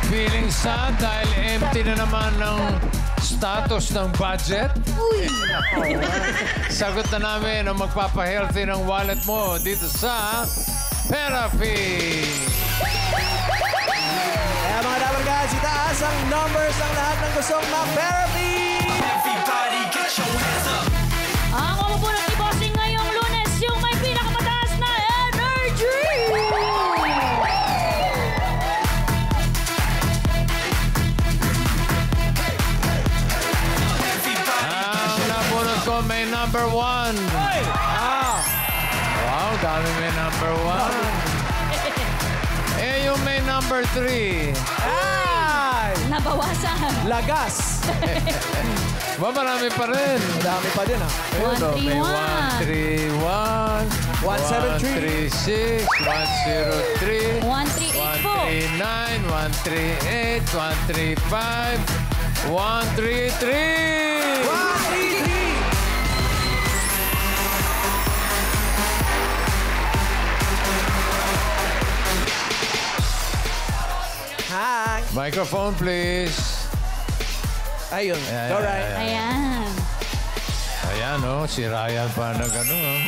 Feeling sad dahil empty na naman ng status ng budget? Uy! Sagot na namin ang magpapahealthy ng wallet mo dito sa Therapy. Kaya mga dabargas, itaas ang numbers ng lahat ng gustong mag-therapy! Everybody get your hands up. Ang mamupunot ni Bossing ngayong Lunes, yung may pinakamataas na energy! Ang nabunot ko may number 1. Wow, dami may number 1. Eh, yung may number 3. Ay! Nabawasan. Lagas! Ba, marami pa rin. Madami pa din, ha? Ayun, oh, may 131, 173, 136, 103, 138 po. 139, 138, 135, 133! 133! Hi! Microphone, please. Ayun. Ayan, Alright. Ayan. Ayan, oh, si Ryan pa na gano'n. Oh.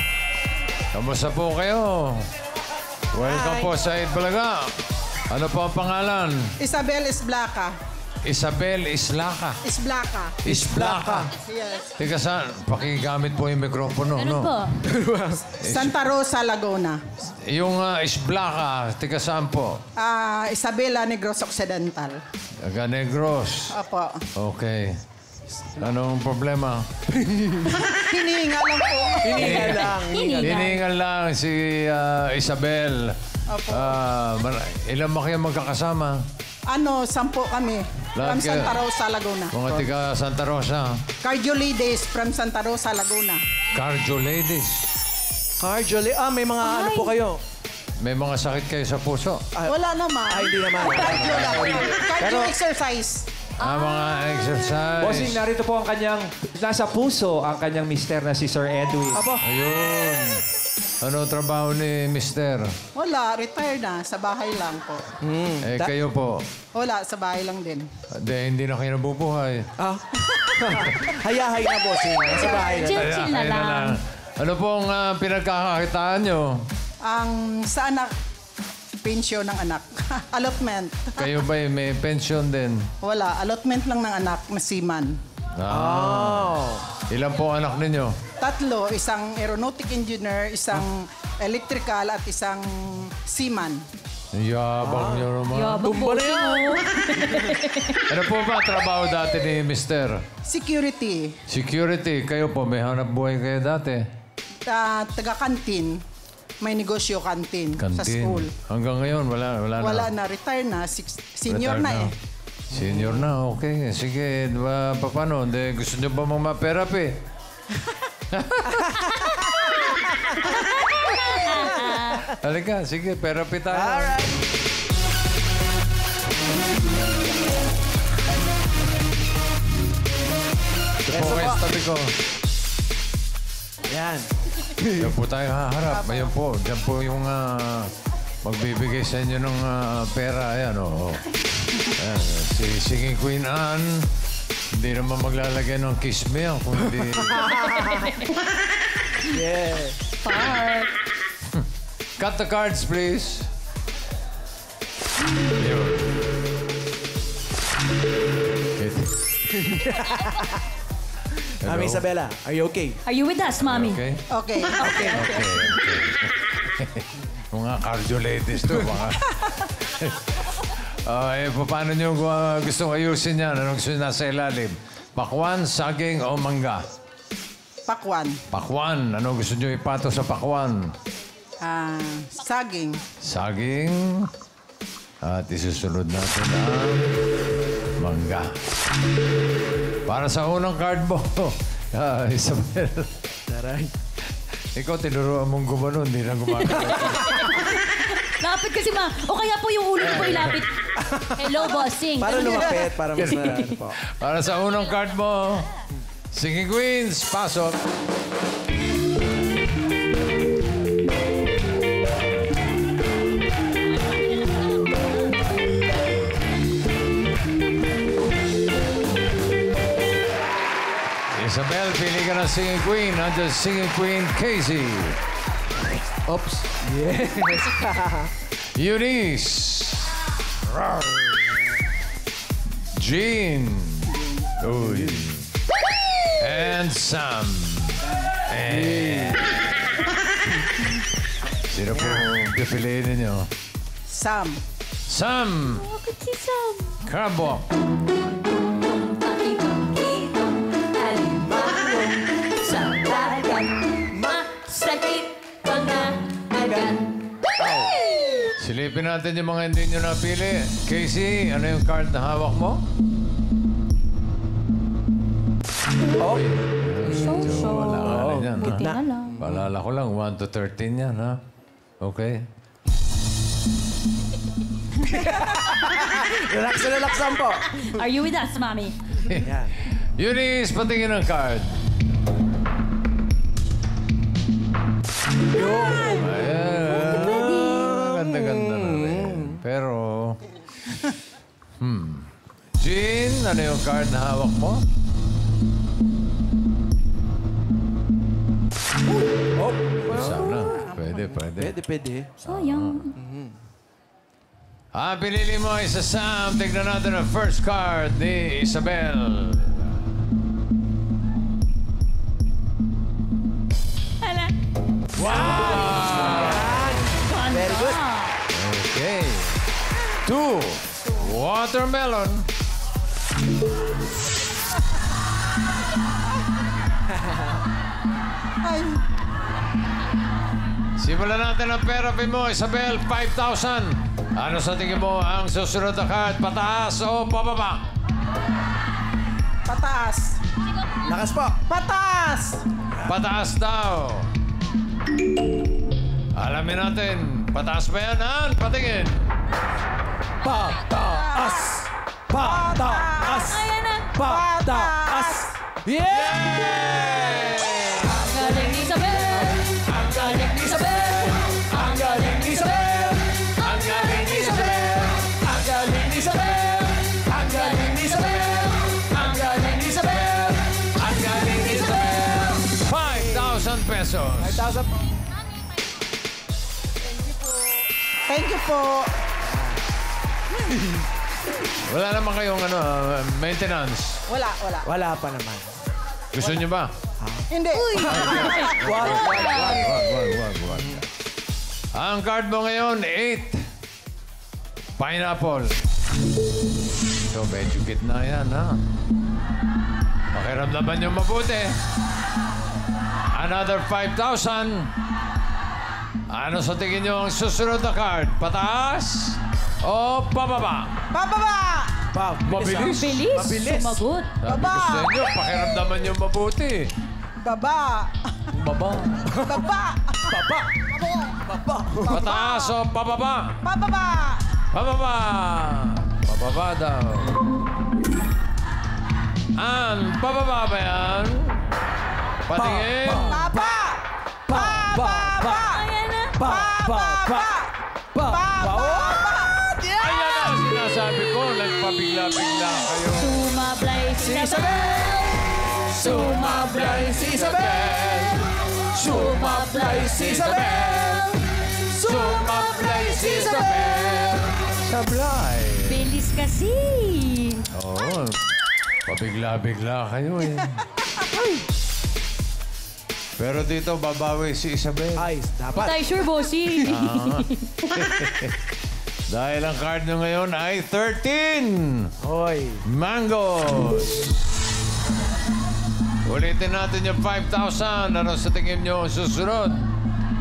Kamusta po kayo? Welcome Hi. po sa Itbulaga. Ano po ang pangalan? Isabel Isblaca. Isabel Islaca. Isblaca. Isblaca. Yes. Teka saan, pakigamit po yung mikropono, Ganun no? po. Santa Rosa, Laguna. Yung Isblaca, teka saan po? Isabela Negros Occidental. Taga Negros. Opo. Okay. Anong problema? Hinihinga lang po. Hiningal lang. Hiningal lang si Isabel. Opo. Ilan ba kayo magkakasama? 10 kami. Lahat From Santa kayo? Rosa, Laguna. Mga tiga Santa Rosa. Cardio Ladies from Santa Rosa, Laguna. Cardio ladies. Cardioli. May mga ano po kayo? May mga sakit kayo sa puso. Wala naman. Hindi naman. Cardio lang. Cardio Pero- exercise. Mga exercise. Bossing, narito po ang kanyang, nasa puso ang kanyang mister na si Sir Edwin. Apo. Ayun. Ano trabaho ni Mister? Wala. Retired na. Sa bahay lang po. Kayo po. Wala. Sa bahay lang din. Hindi na kayo nabubuhay. Hayahay na, bossing. Nasa bahay na. Chill-chill na Ayun lang. Ano pong pinagkakakitaan nyo? Ang sa anak, pensyon ng anak. Allotment. Kayo ba may pension din? Wala. Allotment lang ng anak na seaman. Ilan po anak ninyo? 3. Isang aeronautic engineer, isang electrical, at isang seaman. Yabang nyo naman. Yabang Bossing, oh. Ano po ba trabaho dati ni Mister? Security. Security. Kayo po, may hanap buhay kayo dati? Taga-kantin. May negosyo kantin, sa school. Hanggang ngayon, wala na. Wala na. Retire na. Senior Retire na eh. Senior na, okay. Sige, paano? Gusto nyo ba mag-therapy? Halika, sige, therapy tayo. Alright. Ito po kayo sa tabi ko. Yan. Yan po tayo haharap. Ayan po, dyan po yung magbibigay sa inyo ng pera. Ayan, o. Ayan, si Singing Queen Anne. Hindi naman maglalagay ng kiss me, kundi... Yeah. Park. Cut the cards, please. Yun. Mami Isabela, are you okay? Are you with us, Mommy? Okay? Okay. Okay. Mga cardio ladies to, mga... paano nyo gusto ayusin yan? Anong gusto nyo nasa ilalim? Pakwan, saging o mangga? Pakwan. Pakwan. Ano gusto nyo ipato sa pakwan? Saging. Saging. At isusunod natin ang mangga. Para sa unang card mo, Isabel. Taray. Ikaw, tinuruan mong gumano, hindi na gumagano. Lapit kasi o kaya po yung ulo po ilapit. Hello, Bossing. Para lumapit, para mas ano po. Para sa unang card mo, Singing Queens, pasok. Isabel, pili ka ng singing queen. Nandiyan singing queen, Casey. Oops. Yes. Eunice. Jean. Uy. And Sam. And... Sino po pipiliin ninyo? Sam. Sam. Bakit si Sam? Crabwalk. Sa dagat, masakit ka na agad. Silipin natin yung mga hindi nyo napili. Casey, ano yung card na hawak mo? Wala ka rin yan, ha? Tingnan lang. Paalala ko lang, 1 to 13 yan, ha? Okay. Relax na relax lang po. Are you with us, Mommy? Yan. Eunice, patingin ang card. Ayan. Ganda-ganda na rin. Pero... Jean, ano yung card na hawak mo? Sana. Pwede. Pwede. Sayang. Pinili mo ay sa Sam. Tignan natin ang first card ni Isabel. Hala. Wow! Very good. Okay. 2. Watermelon. Ay, Simulan natin ang therapy mo, Isabel. 5,000. Ano sa tingin mo ang susunod na card? Pataas o pababa? pataas. Lakas po. Pataas! Pataas daw. Alamin natin. Pataas ba yan, Han? Patingin. Pataas. Pataas. Ayan na. Pataas. Yeah! Ang galing ni Isabel. Ang galing ni Isabel. Ang galing ni Isabel. Ang galing ni Isabel. Ang galing ni Isabel. Ang galing ni Isabel. Ang galing ni Isabel. Ang galing ni Isabel. 5,000 pesos. 5,000 po. Thank you po. Wala naman kayong maintenance. Wala. Wala pa naman. Gusto niyo ba? Hindi. Wag. Ang card mo ngayon, 8. Pineapple. So, medyo gitna yan, ha? Pakiramdaman niyo mabuti. Another 5,000. Ano sa tingin niyo ang susunod na card? Pataas o pababa? Pababa! Mabilis. Bilis. Mabilis. Sumagot. Sabi Baba. ko sa inyo, pakiramdaman niyo mabuti. Baba. Baba. Baba. Baba. Pataas o pababa? Pababa. Pababa! Pababa daw. Pababa ba yan? Patingin. Papa. Pababa. Ayan na. Pababa. Pababa. Ayan ang sinasabi ko. Nagpabigla-bigla kayo. Sumablay si Isabel. Sumablay si Isabel. Sumablay si Isabel. Sumablay si Isabel. Sablay. Bilis kasi. Oo. Pabigla-bigla kayo eh. Pero dito, babawi si Isabel. Ay, dapat. Tayo sure, bossy. Dahil ang card nyo ngayon ay 13. Hoy. Mangoes. Ulitin natin yung 5,000. Ano sa tingin nyo ang susunod?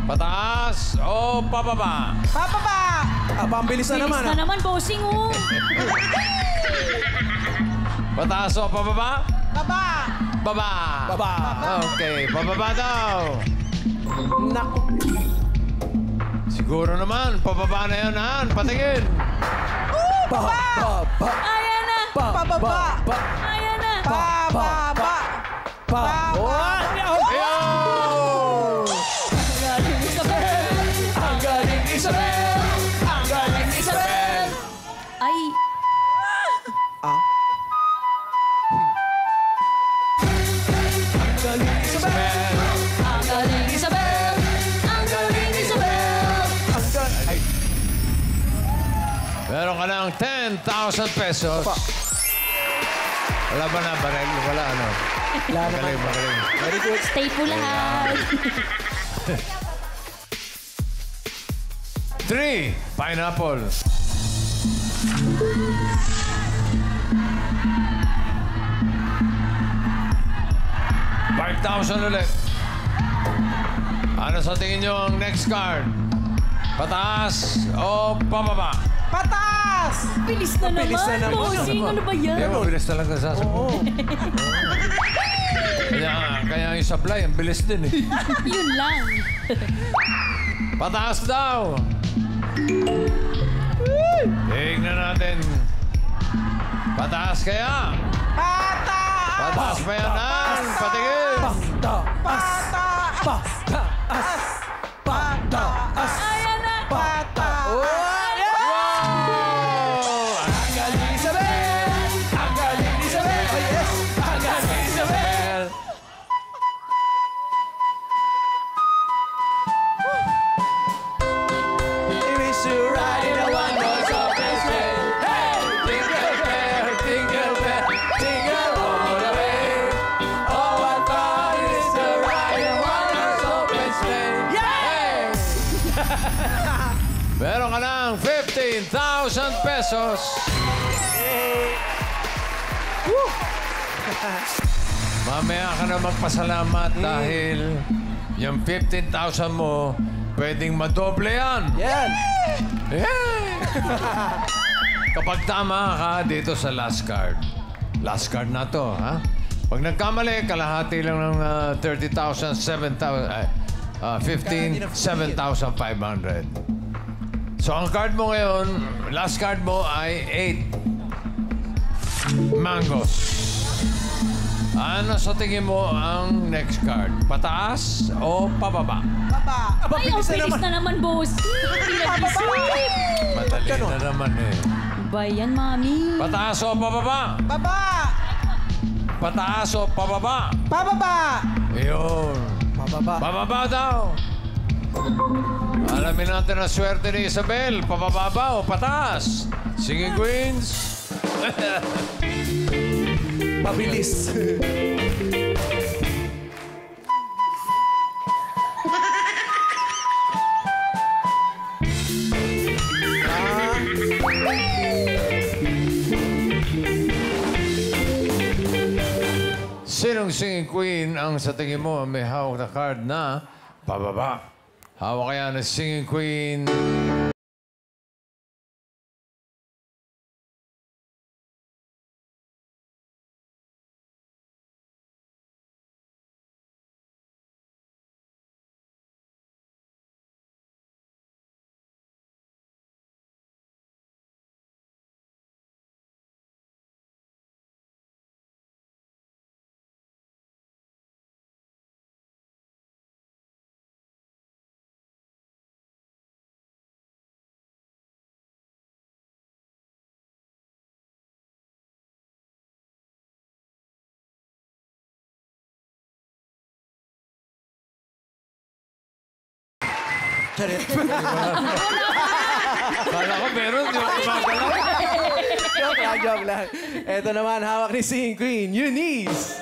Pataas o pababa? Pababa. Pambilis na Bilis naman. na naman, bossing, oh. Pataas o pababa? Baba. Baba. Baba. Okay, pababa daw. Naku. Siguro naman, pababa na yan, Han. Patingin. Baba. Ayan na. Pababa. Ayan na. Pababa. Ang galing ni Isabel. Ang galing ni Isabel. Ang galing ni Isabel. Ay. Meron ka ng 10,000 pesos. Wala ba na, Barel? Wala, ano? Wala naman. Magaling, magaling. Very good. Stay po lahat. 3, pineapple. 5,000 ulit. Ano sa tingin nyo ang next card? Pataas o pababa? Patas! Bilis na naman. Bilis na naman. Bossing, ano ba yan? Hindi, mabilis talaga sasabihin. Kaya yung supply, ang bilis din eh. Yun lang. Pataas daw! Tingnan natin. Pataas kaya? Patas! Pataas pa yan ang patigil. Patas! Ayan na. Patas! Ang galing ni Isabel! Ang galing ni Isabel! Oh, yes! Ang galing ni Isabel! It means to ride in a one-horse open sleigh. Hey! Jingle bell, jingle bell, jingle all the way. Oh, what fun it is to ride in a one-horse open sleigh. Yeah! Meron ka ng 15,000 pesos. Mamaya ka na magpasalamat dahil yung 15,000 mo, pwedeng madoble yan. Yan! Yay! Kapag tama ka dito sa last card. Last card na to, ha? Pag nagkamali, kalahati lang ng 30,000, 15, 7,500. So, ang card mo ngayon, last card mo ay 8 mangoes. Ano sa tingin mo ang next card? Pataas o pababa? Baba! Ay, ang bilis na naman, boss. Madali na naman eh. Ba yan, mami? Pataas o pababa? Baba! Pataas o pababa? Pababa! Ayun. Mababa. Pababa daw. Alamin natin ang swerte ni Isabel. Pababa ba o pataas? Singing Queens. Pabilis. Sinong singing queen ang sa tingin mo may hawak na card na pababa? Hawak kaya ng singing queen. Kala ko meron, di ba kumagalaw? Joke lang. Ito naman, hawak ni Singing Queen, Eunice.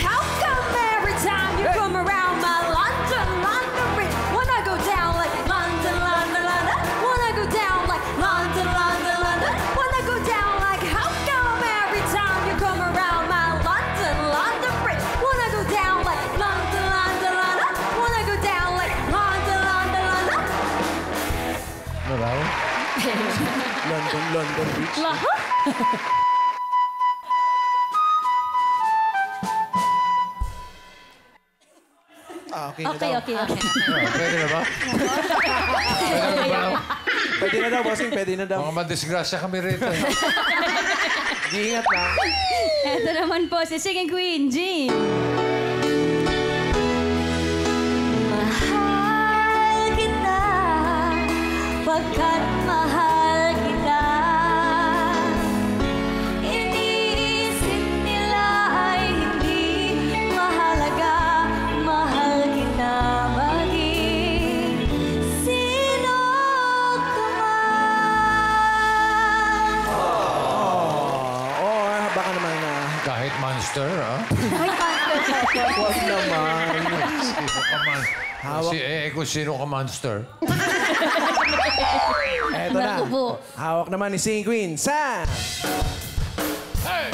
How come every time you come around my London, London bridge, when I go down like London, London, London, when I go down like London, London, London, when I go down like how come every time you come around my London, London bridge, when I go down like London, London, London, when I go down like London, London, London. Ano raw? London Bridge. Lahat? Okay na Okay, daw. okay. Pwede na ba? Pwede na ba? Pwede na daw, bossing. Pwede na daw. Mga madisgrasya kami rito. Iingat lang. Ito naman po si Singing Queen, Jean. Mahal kita, pagkat mahal kita. Iniisip nila ay hindi mahalaga, mahal kita maging sino ka monster, ha? Huwag naman. Sino ka man? Hawak. Kung sino ka monster? Eto na. Naku po. Hawak naman ni Singing Queen, Sam. Hey!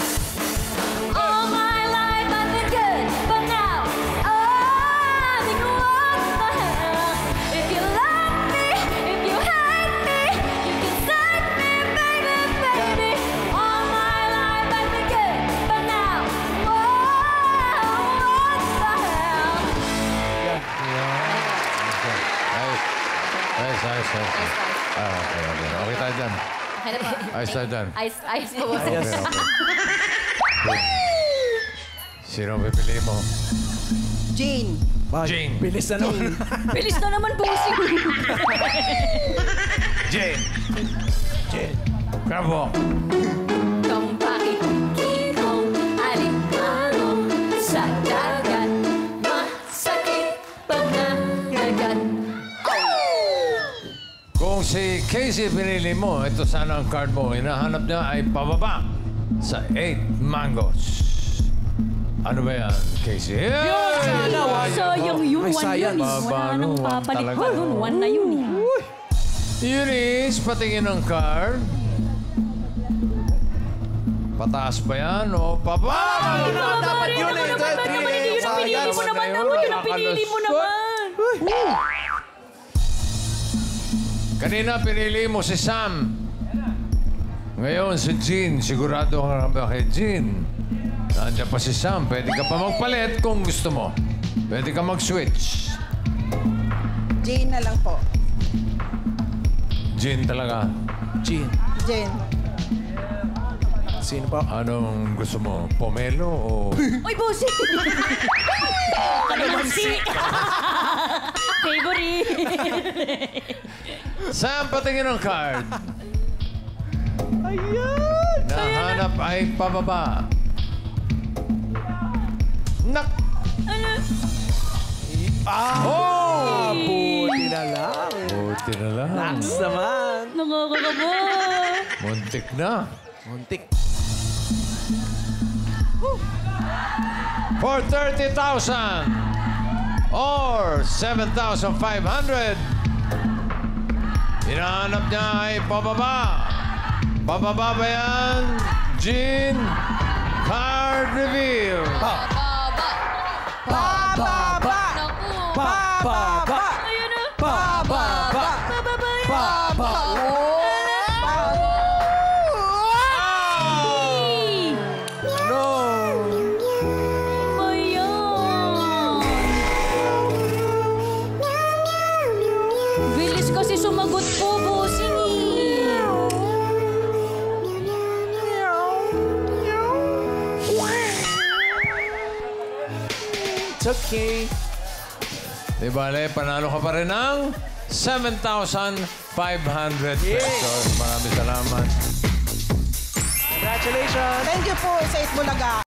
All my life I've been good, but now I think what the hell? If you love me, if you hate me, you can set me, baby, baby. All my life I've been good, but now what the hell? Ayos. Okay tayo dyan. Okay na po. Ayos tayo dyan. Ayos po, boss. Yes. Sino pipili mo? Jane. Jane. Bilis na nun. Bilis na naman, bossing. Jane. Bravo. Kung bakit kikong alikano sa dagat, masakit pag nanagat. Kung si Casey pinili mo, ito sana ang card mo. Hinahanap niya ay pababa sa 8 mangoes. Ano ba yan, Casey? Sayang yun, Ay, one sayang. yun. Wala Baba, nang no, papalit. talaga. Yun, one na yun. Eunice, patingin ang card. Pataas ba yan o pababa? Dapat yun eh. Pinili mo naman, yun ang pinili mo naman. Kanina pinili mo si Sam. Ngayon si Jean. Sigurado ka ba kay Jean? Nandiyan pa si Sam. Pwede ka pa magpalit kung gusto mo. Pwede ka mag-switch. Jane na lang po. Jean talaga. Jean. Jane. Sino pa? Anong gusto mo? Pomelo o... Uy, bossing! Kalamansi! Favorite! Sam, patingin ang card. Ayan! Nahanap ay pababa. Nak! Oh! Buti na lang. Buti na lang. Next naman. Nakakakaba! Muntik na. Muntik. For 30,000 or 7,500. Hinahanap niya ay pababa. Pababa ba yan? Jean, card reveal. Pababa. Ayun na! Pababa. Bababa yan! Pababa. No. Ayan! Bilis kasi sumagot po, bossing eh. It's okay. Di bale, panalo ka pa rin ng 7,500 pesos. Maraming salamat. Congratulations. Thank you po sa Itbulaga.